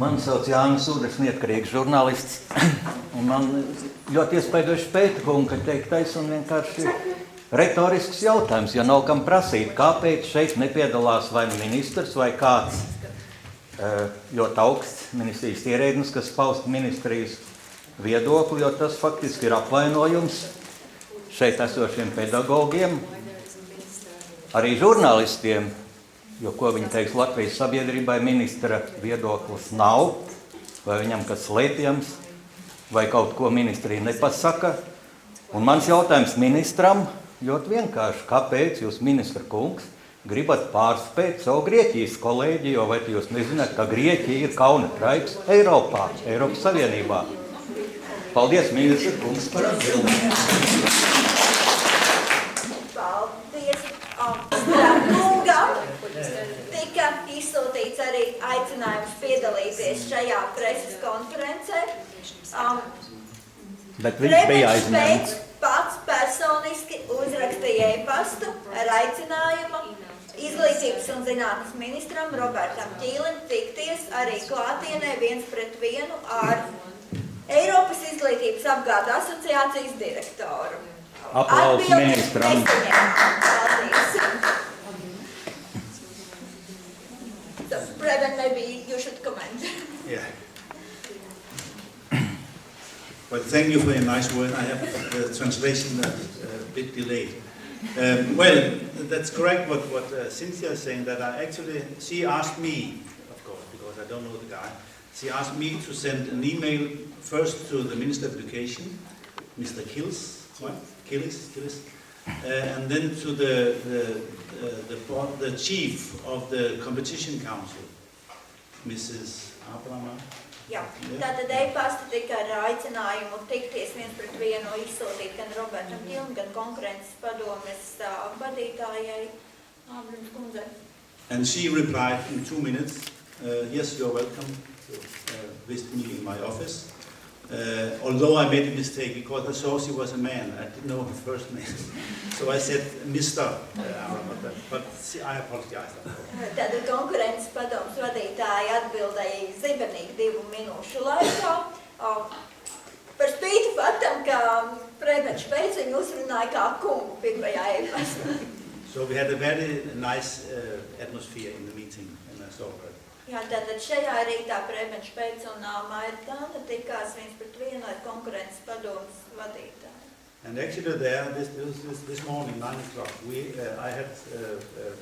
Mani sauc Jānis Udrs, neatkarīgs žurnālists. Un man ļoti iespaidoši Pēterkunga teiktais un vienkārši retorisks jautājums, jo nav kam prasīt, kāpēc šeit nepiedalās vai ministrs vai kāds ļoti augsts ministrijas ierēdnis, kas paust ministrijas viedokli, jo tas faktiski ir apvainojums šeit esošiem pedagogiem, arī žurnālistiem. Jo, ko viņi teiks Latvijas sabiedrībai, ministra viedoklis nav, vai viņam kas slēpjams, vai kaut ko ministrija nepasaka. Un mans jautājums ministram ļoti vienkārši, kāpēc jūs, ministra kungs, gribat pārspēt savu Grieķijas kolēģi, jo vai jūs nezināt, ka Grieķija ir kauna traips Eiropā, Eiropas Savienībā? Paldies, ministra kungs, par atbildi. Tika izsūtīts arī aicinājums piedalīties šajā preses konferencē. Bet viņš bija aizņemts. Pats personiski uzrakstīja e-pastu ar aicinājumu Izglītības un zinātnes ministram Robertam Ķīlim tikties arī klātienē 1-1 ar Eiropas Izglītības apgādu asociācijas direktoru. Aplausi ministram. So, Preben, maybe you should comment. Yeah. Well, thank you for your nice word. I have the translation that is a bit delayed. Well, that's correct what Cynthia is saying, that she asked me, of course, because I don't know the guy, she asked me to send an email first to the Minister of Education, Mr. Killis, and then to the chief of the Competition Council, Mrs. Abrama. Jā, tātad e-pasta tika ar aicinājumu tikties 1-1 izsūtīt gan Robertam Ķīlim, gan konkurences padomes vadītājai Ābrams kundzei. And she replied in 2 minutes, yes, you're welcome to visit me in my office. Although I made a mistake because I saw she was a man, I didn't know her first name. So I said Mr. But I apologize. Tad konkurences padomes vadītāji atbildēja zibenīgi 2 minūšu laikā. Par spīti faktam, ka Preben Špeic viņu uzrunāja kā kungu pirmajā e-pastā. So we had a very nice atmosphere in the meeting, and I saw her. Jā, tātad šajā rītā Preben Špeic un Maira Tāna tikās 1-1 ar konkurences padomes vadītāju. And actually there, this morning, 9 o'clock, I had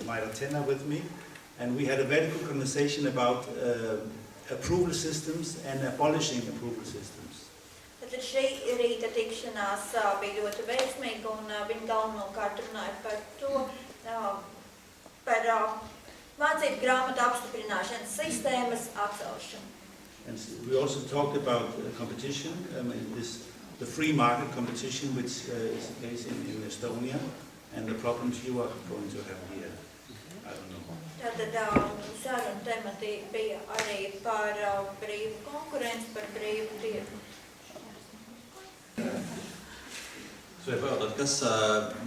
Maira Tāna with me, and we had a very good conversation about approval systems and abolishing approval systems. Tātad šī rīta tikšanās bija ļoti veiksmīga, un viņi galvenokārt runāja par to, par mācību grāmatu apstiprināšanas sistēmas atcelšanu. And we also talked about competition, the free market competition, which is the case in Estonia, and the problems you are going to have here. I don't know. Tātad saruna temati bija arī par brīvu konkurenci, par brīvu tirgu. So, ja pajautāt, kas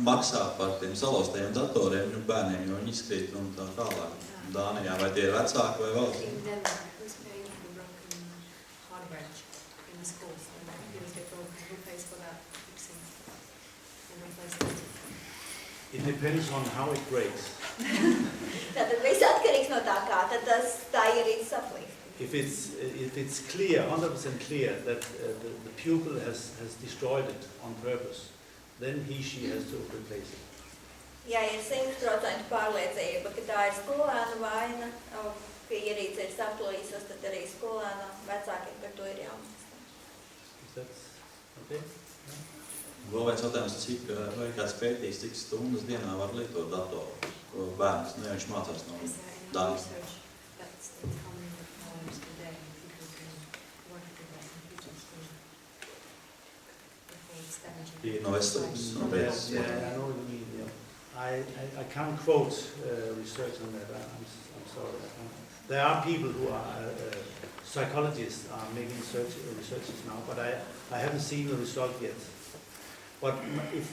maksā par tiem salauztajiem datoriem bērniem, jo viņi izkrīt un tā tālāk Dānijā, vai tie ir vecāki vai valsts? It depends on how it breaks. Tātad viss atkarīgs no tā, kā tad tā ierīce saplīst. If it's clear, 100% clear that the pupil has destroyed it on purpose, then she has to replace it. Ja ir 100% pārliecība, ka tā ir skolēna vaina, ka ierīce ir saplīsas, tad arī skolēna vecākiem par to ir jāmaksā. Is that okay? Vēl viens jautājums, cik vai kāds pētīs, cik stundas dienā var lietot datoru, ko bērns, ja viņš mācās no Dānijas. No veselības, no pēc. Yeah, I know what you mean. Yeah. I can't quote research on that. I'm sorry. There are people who are psychologists are making researches now, but I haven't seen the result yet. But if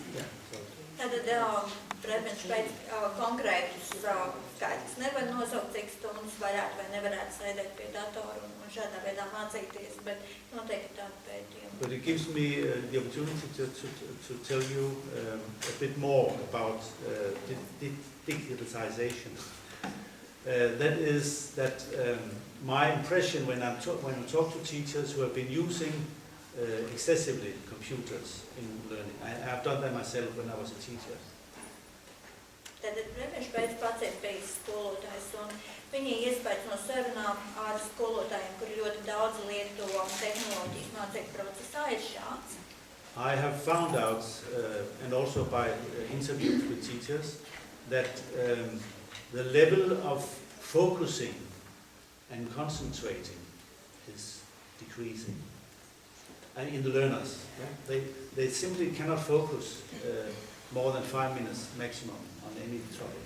Tātad Preben Špeic konkrētus skaidrs nevar nosaukt, cik stundas varētu vai nevarētu sēdēt pie datora un šādā veidā mācīties, bet noteikti tādu pētījumu. But it gives me the opportunity to tell you a bit more about digitalization. That is that my impression when I talk to teachers who have been using excessively computers in learning. I have done that myself when I was a teacher. Tātad Bremešs pēc pats ir bijis skolotājs, un viņa iespējas no sarunām ar skolotājiem, kuri ļoti daudz lieto tehnoloģijas mācību procesā, ir šāds. I have found out, and also by interviews with teachers, that the level of focusing and concentrating is decreasing. And in the learners, they simply cannot focus more than 5 minutes maximum on any topic.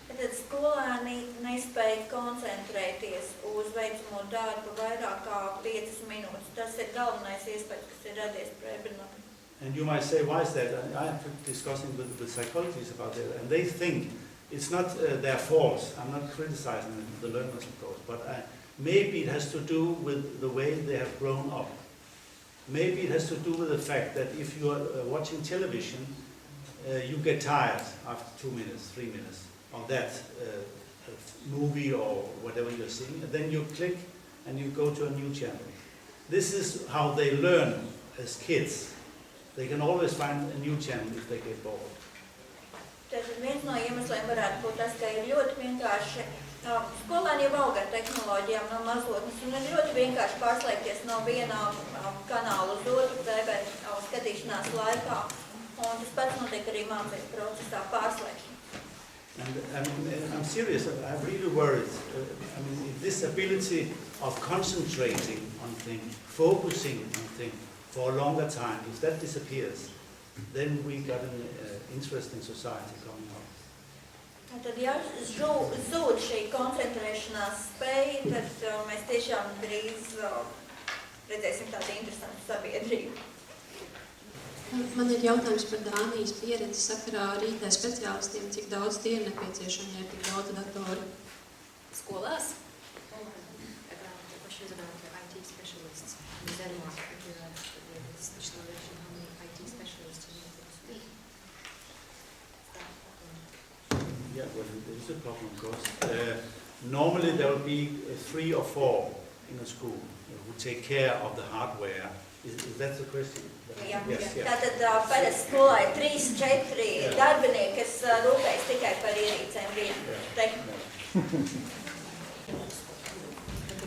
Tad skolēni nespēja koncentrēties uz veicamo darbu vairāk kā 5 minūtes. Tas ir galvenais iespējas, kas ir radies Brebenam. And you might say, why is that? I am discussing with psychologists about that, and they think it's not their fault. I'm not criticizing the learners, of course, but maybe it has to do with the way they have grown up. Maybe it has to do with the fact that if you are watching television, you get tired after 2 minutes, 3 minutes of that movie or whatever you're seeing, and then you click and you go to a new channel. This is how they learn as kids. They can always find a new channel if they get bored. Tātad viens no iemesliem varētu būt tas, ka ir ļoti vienkārši, skolēni jau aug ar tehnoloģijām no mazotnes, un ir ļoti vienkārši pārslēgties no vienā kanāla uz otru TV skatīšanās laikā, un tas pats notiek arī mācību procesā pārslēgšana. And I'm serious, I'm really worried. If this ability of concentrating on things, focusing on things for a longer time, if that disappears, then we got an interesting society coming up. Tad, ja zūd šī koncentrēšanās spēja, tad mēs tiešām drīz redzēsim tādu interesantu sabiedrību. Man ir jautājums par Dānijas pieredzi sakarā ar IT speciālistiem, cik daudz tie ir nepieciešami, ja ir tik daudz datori? Skolās? The question is about the IT specialists in Denmark. How many IT specialists you need? Yeah, well, there is a problem, of course. Normally there will be 3 or 4 in a school who take care of the hardware. Is that the question? Jā, yes. Tātad parasti skolā ir 3-4 darbinieki, kas rūpējas tikai par ierīcēm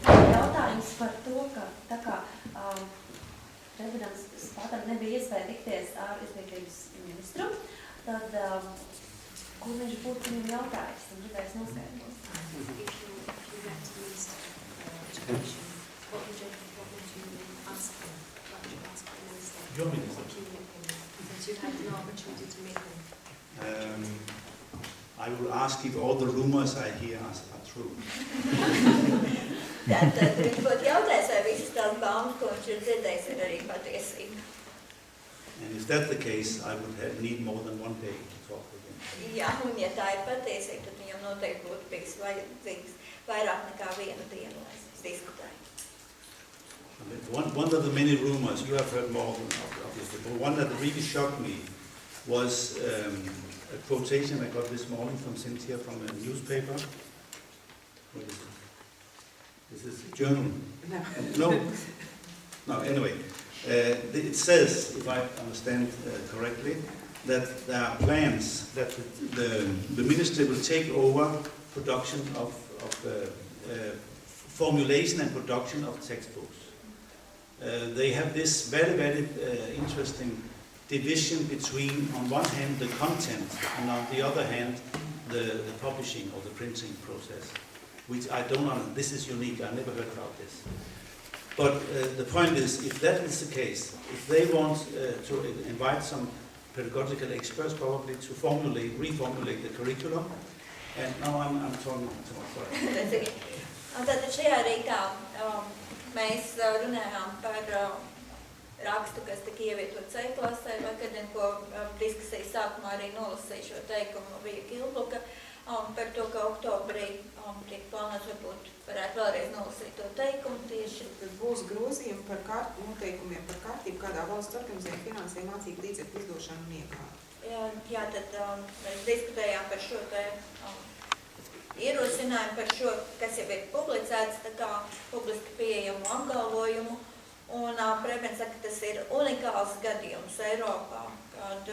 Jautājums par to, ka tā kā prezidents Spātam nebija iespēja tikties ar izglītības ministru, tad kur viņš būtu viņam jautājis un gribējis noskaidros? Your minister. Since you had no opportunity to meet them. I will ask if all the rumors I hear are true. Tātad viņš būtu jautājis, vai visas tās baumas, ko viņš ir dzirdējis, ir arī patiesība. And if that's the case, I would need more than 1 day to talk with him. Jā, un ja tā ir patiesība, tad viņam noteikti būtu bijis vajadzīgs vairāk nekā 1 dienu, lai diskutētu. One of the many rumors, you have heard more obviously, but one that really shocked me was a quotation I got this morning from Cynthia from a newspaper. What is it? Is this a journal? No, anyway. It says, if I understand correctly, that there are plans that the ministry will take over production of formulation and production of textbooks. They have this very, very interesting division between, on one hand, the content, and on the other hand, the publishing or the printing process, which I don't know. This is unique. I never heard about this. But the point is, if that is the case, if they want to invite some pedagogical experts probably to reformulate the curriculum, and now I'm talking too much, sorry. Tātad šajā rītā mēs runājām par rakstu, kas tika ievietot C klasē vakardien, ko diskusijas sākumā arī nolasīja šo teikumu Vija Kilbluka. par to, ka oktobrī tiek plānots, varbūt varētu vēlreiz nolasīt to teikumu tieši. Būs grozījumi par noteikumiem par kārtību, kādā valsts organizē finansē mācību līdzekļu izdošanu un iekārtu. Jā, tad mēs diskutējām par šo te ierosinājumu, par šo, kas jau ir publicēts, tā kā publiski pieejamu apgalvojumu. Un Prebens saka, ka tas ir unikāls gadījums Eiropā, kad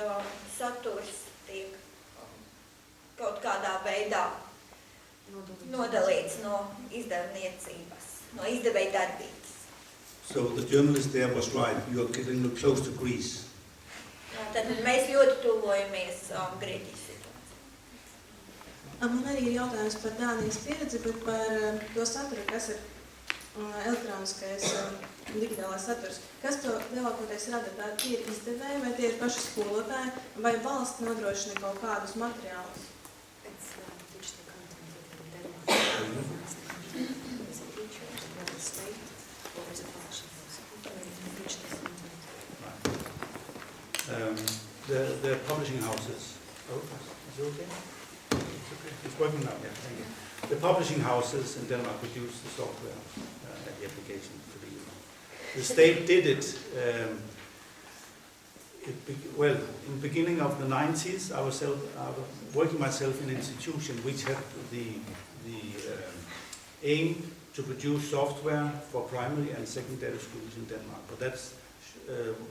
saturs tiek kaut kādā veidā nodalīts no izdevniecības, no izdevēja darbības. So the journalist there was right. You're getting close to Greece. Tad mēs ļoti tuvojamies Grieķijas situācijai. Man arī ir jautājums par Dānijas pieredzi, bet par to saturu, kas ir elektroniskais digitālais saturs. Kas to lielākoties rada? Tā ir izdevēji, vai tie ir paši skolotāji, vai valsts nodrošina kaut kādus materiālus? The publishing houses. Oh, is it okay? It's okay. It's working now. Yeah, thank you. The publishing houses in Denmark produce the software and the application for the user. The state did it. Well, in the beginning of the 90s, I was working myself in an institution which had the aim to produce software for primary and secondary schools in Denmark. But that's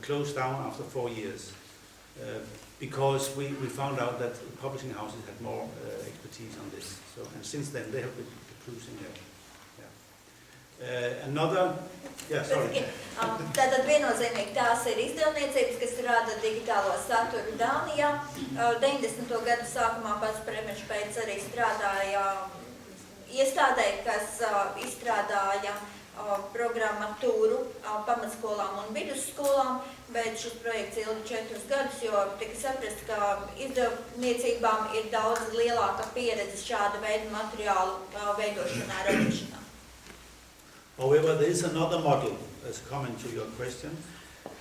closed down after 4 years because we found out that publishing houses had more expertise on this. So, and since then, they have been producing it. Tātad viennozīmīgi tās ir izdevniecības, kas rada digitālo saturu Dānijā. 90. gadu sākumā pats Prebens pēc arī strādāja iestādē, kas izstrādāja programmatūru pamatskolām un vidusskolām, bet šis projekts ilga 4 gadus, jo tika saprast, ka izdevniecībām ir daudz lielāka pieredze šāda veida materiālu veidošanā, radīšanā. However, there is another model, as a comment to your question,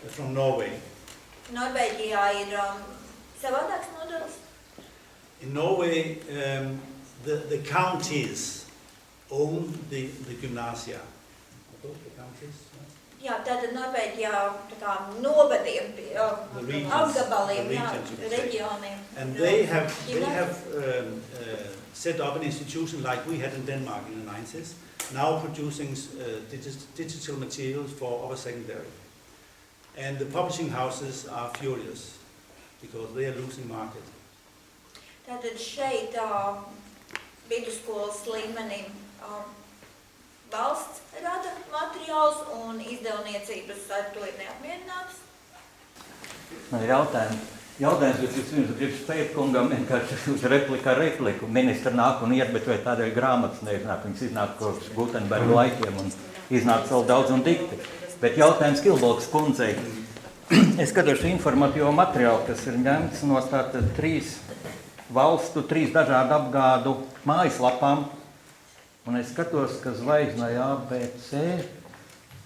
from Norway. Norvēģijā ir savādāks modelis. In Norway, the counties own the gymnasia. The counties? Jā, tātad Norvēģijā tā kā novadiem, apgabaliem, reģioniem. And they have set up an institution like we had in Denmark in the 90s, now producing digital materials for upper secondary. And the publishing houses are furious because they are losing market. Tātad šeit vidusskolas līmenim valsts rada materiālus un izdevniecības ar to ir neapmierinātas. Jautājums, bet es gribu spēt kungam vienkārši uz repliku. Ministra nāk un iet, bet vai tādēļ grāmatas neiznāk. Viņas iznāk kopš Gutenberga laikiem un iznāk vēl daudz un dikti. Bet jautājums Kilbolkas kundzei. Es skatos informatīvo materiālu, kas ir ņemts no tātad 3 valstu, 3 dažādu apgādu mājaslapām. Un es skatos, ka zvaigznai ABC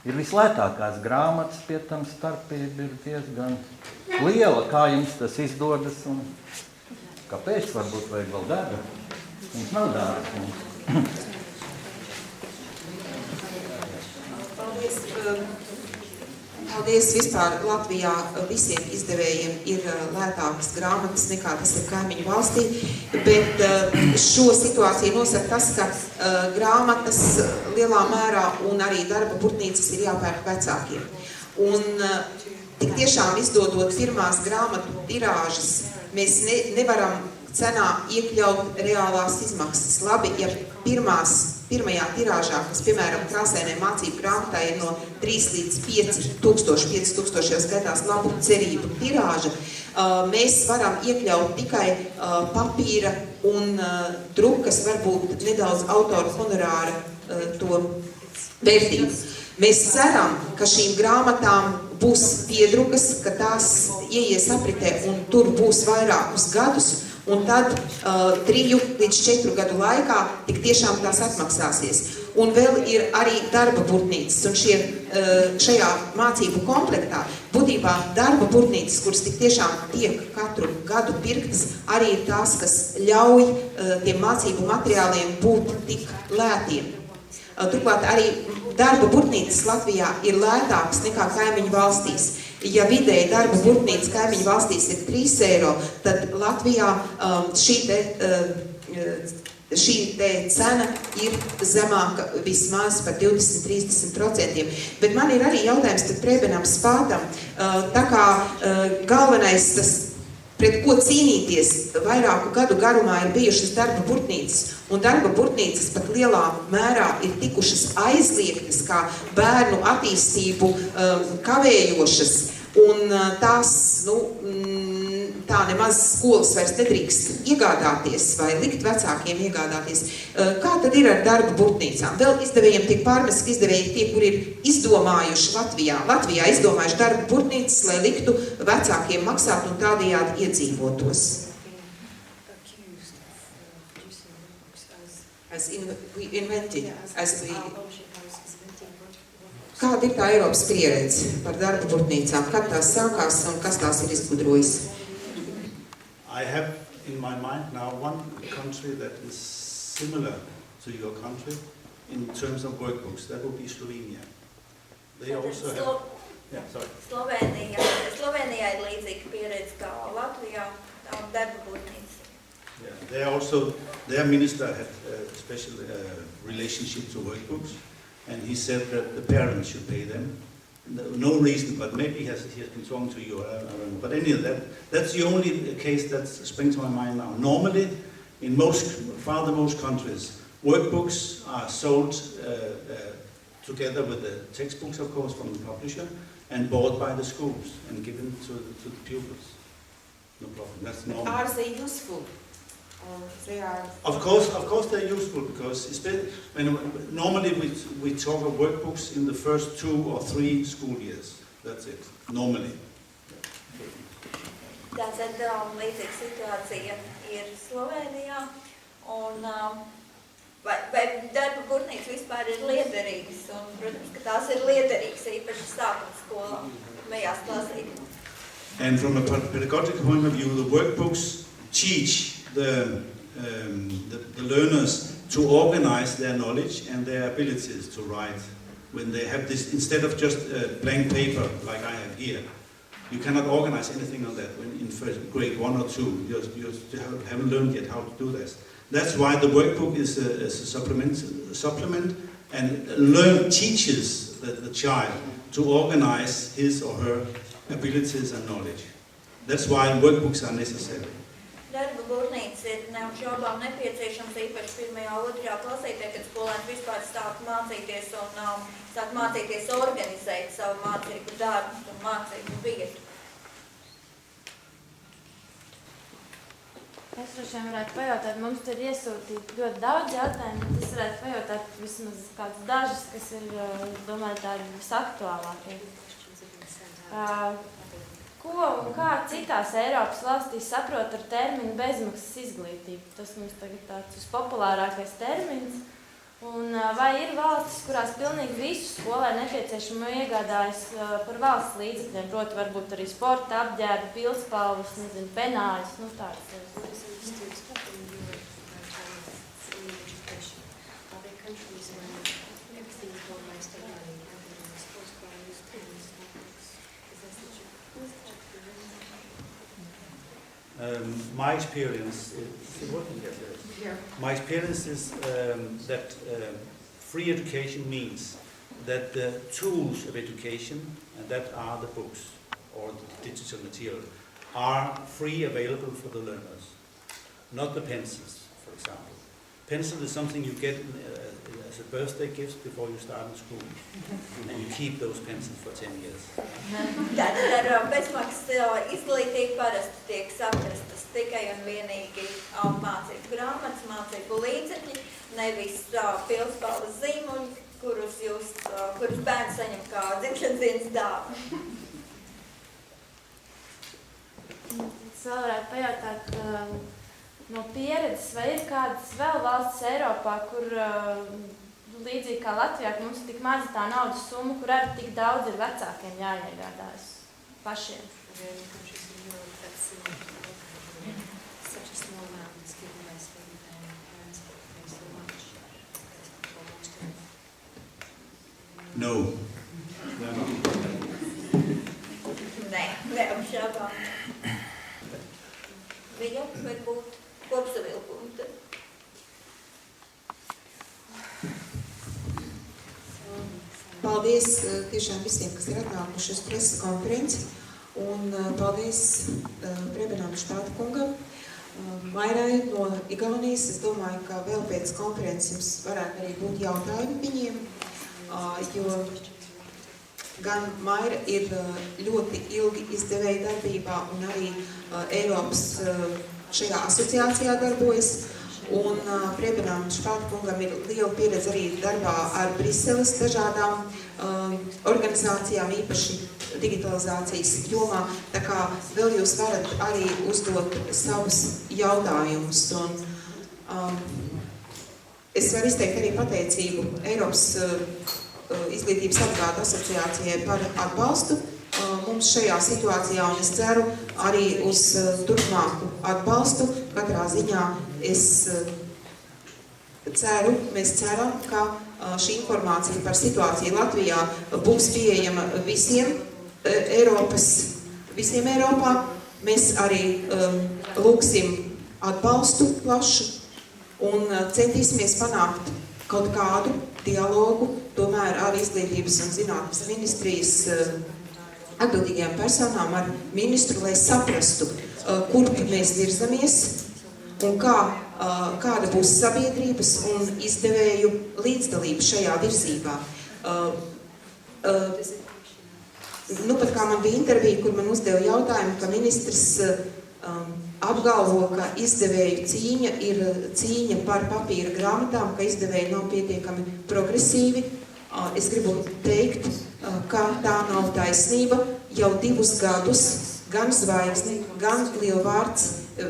ir vislētākās grāmatas, pie tam starpība ir diezgan liela, kā jums tas izdodas un kāpēc varbūt vajag vēl dārga. Mums nav dārga. Paldies. Vispār Latvijā visiem izdevējiem ir lētākas grāmatas nekā tas ir kaimiņu valstī, bet šo situāciju nosaka tas, ka grāmatas lielā mērā un arī darba burtnīcas ir jāpērk vecākiem. Un tik tiešām izdodot pirmās grāmatu tirāžas, mēs nevaram cenā iekļaut reālās izmaksas. Labi, ja pirmajā tirāžā, kas, piemēram, krāsainai mācību grāmatā ir no 3 līdz 5,000 gadās labu cerību tirāža, mēs varam iekļaut tikai papīra un drukas, varbūt nedaudz autora honorāra to vērtību. Mēs ceram, ka šīm grāmatām būs piedrukas, ka tās ieies apritē un tur būs vairākus gadus, un tad 3 līdz 4 gadu laikā tik tiešām tās atmaksāsies. Un vēl ir arī darba burtnīcas, un šajā mācību komplektā būtībā darba burtnīcas, kuras tik tiešām tiek katru gadu pirktas, arī ir tās, kas ļauj tiem mācību materiāliem būt tik lētiem. Turklāt arī darba burtnīcas Latvijā ir lētākas nekā kaimiņu valstīs. Ja vidēji darba burtnīca kaimiņu valstīs ir 3 eiro, tad Latvijā šī cena ir zemāka vismaz par 20–30%. Bet man ir arī jautājums tad Prēbenam Spātam. Tā kā galvenais tas, pret ko cīnīties, vairāku gadu garumā ir bijušas darba burtnīcas, un darba burtnīcas pat lielā mērā ir tikušas aizliegtas kā bērnu attīstību kavējošas, un tās, tā nemaz skolas vairs nedrīkst iegādāties vai likt vecākiem iegādāties. Kā tad ir ar darba burtnīcām? Vēl izdevējiem tiek pārmests, ka izdevēji tie, kur ir izdomājuši Latvijā izdomājuši darba burtnīcas, lai liktu vecākiem maksāt un tādējādi iedzīvotos. Kāda ir tā Eiropas pieredze par darba burtnīcām? Kad tās sākās un kas tās ir izgudrojis? I have in my mind now one country that is similar to your country in terms of workbooks. That would be Slovenia. They also have... Yeah, sorry. Slovenijā ir līdzīga pieredze kā Latvijā darba burtnīca. Yeah, their minister had a special relationship to workbooks, and he said that the parents should pay them. No reason, but maybe he has been talking to you, I don't know. But anyway, that's the only case that springs to my mind now. Normally, in far the most countries, workbooks are sold together with the textbooks, of course, from the publisher, and bought by the schools and given to the pupils. No problem, that's normal. Are they useful? They are... Of course they're useful, because normally we talk of workbooks in the first 2 or 3 school years. That's it, normally. Tātad līdzīga situācija ir Slovenijā, un vai darba burtnīcas vispār ir liederīgas, un, protams, ka tās ir liederīgas, īpaši sākuma skolā, mējās klasīt. And from a pedagogical point of view, the workbooks teach the learners to organize their knowledge and their abilities to write. When they have this, instead of just blank paper like I have here, you cannot organize anything on that when in first grade 1 or 2. You haven't learned yet how to do this. That's why the workbook is a supplement and teaches the child to organize his or her abilities and knowledge. That's why workbooks are necessary. Darba burtnīcas ir neapšaubām nepieciešams īpaši 1. un 2. klasē, kad skolēns vispār sāk mācīties organizēt savu mācību darbu un mācību vietu. Es droši varētu pajautāt, mums tur iesūtīt ļoti daudz jautājumu, bet es varētu pajautāt vismaz kādas dažas, kas ir, domāju, tādi visaktuālākie. Ko un kā citās Eiropas valstīs saprot ar terminu bezmaksas izglītība? Tas mums tagad tāds populārākais termins. Un vai ir valstis, kurās pilnīgi visu skolai nepieciešamo iegādājas par valsts līdzekļiem, proti varbūt arī sporta apģērbu, pilspalvas, penāļus, tāds. My experience is that free education means that the tools of education, and that are the books or the digital material, are free available for the learners, not the pencils, for example. Pencil is something you get as a birthday gift before you start in school, and you keep those pencils for 10 years. Tātad ar bezmaksas izglītību parasti tiek saprastas tikai un vienīgi mācību grāmatas, mācību līdzekļi, nevis pilspalvas zīmuļi, kurus bērns saņem kā dzimšanas dienas dāvanu. Es vēl varētu pajautāt, no pieredzes, vai ir kādas vēl valstis Eiropā, kur līdzīgi kā Latvijā, ka mums ir tik maza tā naudas summa, kur arī tik daudz ir vecākiem jāiegādājas pašiem. No. Nē, neapšaubām. Viņa varbūt kopsavilkumi tad. Paldies tiešām visiem, kas ir atnākuši uz preses konferenci, un paldies Prebenam Štāta kungam, Mairai no Igaunijas. Es domāju, ka vēl pēc konferences jums varētu arī būt jautājumi viņiem, jo gan Maira ir ļoti ilgi izdevēja darbībā un arī Eiropas šajā asociācijā darbojas. Un Prebenam Štāta kungam ir liela pieredze arī darbā ar Briseles dažādām organizācijām, īpaši digitalizācijas jomā. Tā kā vēl jūs varat arī uzdot savus jautājumus. Un, es varu izteikt arī pateicību Eiropas izglītības apgādu asociācijai par atbalstu mums šajā situācijā, un es ceru arī uz turpmāku atbalstu. Katrā ziņā es ceru, mēs ceram, ka šī informācija par situāciju Latvijā būs pieejama visiem Eiropā. Mēs arī lūgsim atbalstu plašu un centīsimies panākt kaut kādu dialogu tomēr ar izglītības un zinātnes ministrijas atbildīgajām personām, ar ministru, lai saprastu, kur mēs virzamies un kāda būs sabiedrības un izdevēju līdzdalība šajā virzībā. Pat kā man bija intervija, kur man uzdeva jautājumu, ka ministrs apgalvo, ka izdevēju cīņa ir cīņa par papīra grāmatām, ka izdevēji nav pietiekami progresīvi. Es gribu teikt, ka tā nav taisnība. Jau 2 gadus gan Zvaigzne, gan Lielvārds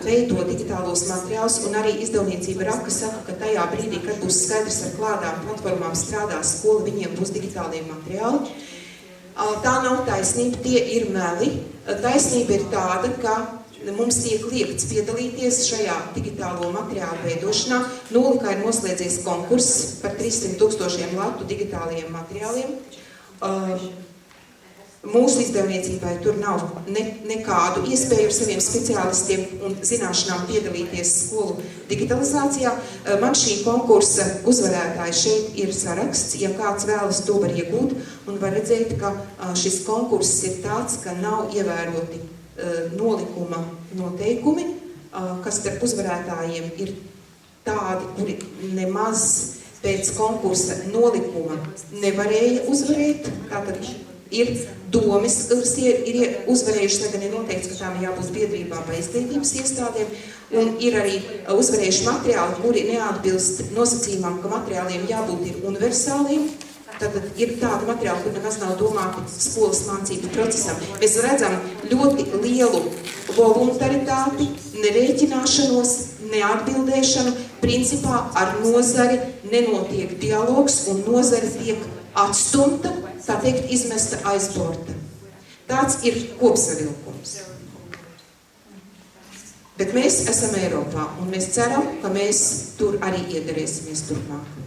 veido digitālos materiālus, un arī izdevniecība Raka saka, ka tajā brīdī, kad būs skaidrs, ar kādām platformām strādās skola, viņiem būs digitālie materiāli. Tā nav taisnība, tie ir meli. Taisnība ir tāda, ka mums tiek liekts piedalīties šajā digitālo materiālu veidošanā. Nolikā ir noslēdzies konkurss par 300,000 latu digitālajiem materiāliem. Mūsu izdevniecībai tur nav nekādu iespēju ar saviem speciālistiem un zināšanām piedalīties skolu digitalizācijā. Man šī konkursa uzvarētāji šeit ir saraksts. Ja kāds vēlas, to var iegūt un var redzēt, ka šis konkurss ir tāds, ka nav ievēroti nolikuma noteikumi, kas starp uzvarētājiem ir tādi, kuri nemaz pēc konkursa nolikuma nevarēja uzvarēt. Tātad ir domes, kas ir uzvarējuši, tagad ir noteikts, ka tām jābūt biedrībām vai izglītības iestādēm, un ir arī uzvarējuši materiāli, kuri neatbilst nosacījumam, ka materiāliem jābūt ir universāliem. Tad ir tādi materiāli, kur nemaz nav domāti skolas mācību procesam. Mēs redzam ļoti lielu voluntaritāti, nerēķināšanos, neatbildēšanu. Principā ar nozari nenotiek dialogs, un nozari tiek atstumta, tā teikt, izmesta aiz borta. Tāds ir kopsavilkums. Bet mēs esam Eiropā, un mēs ceram, ka mēs tur arī iedarēsimies turpmāk.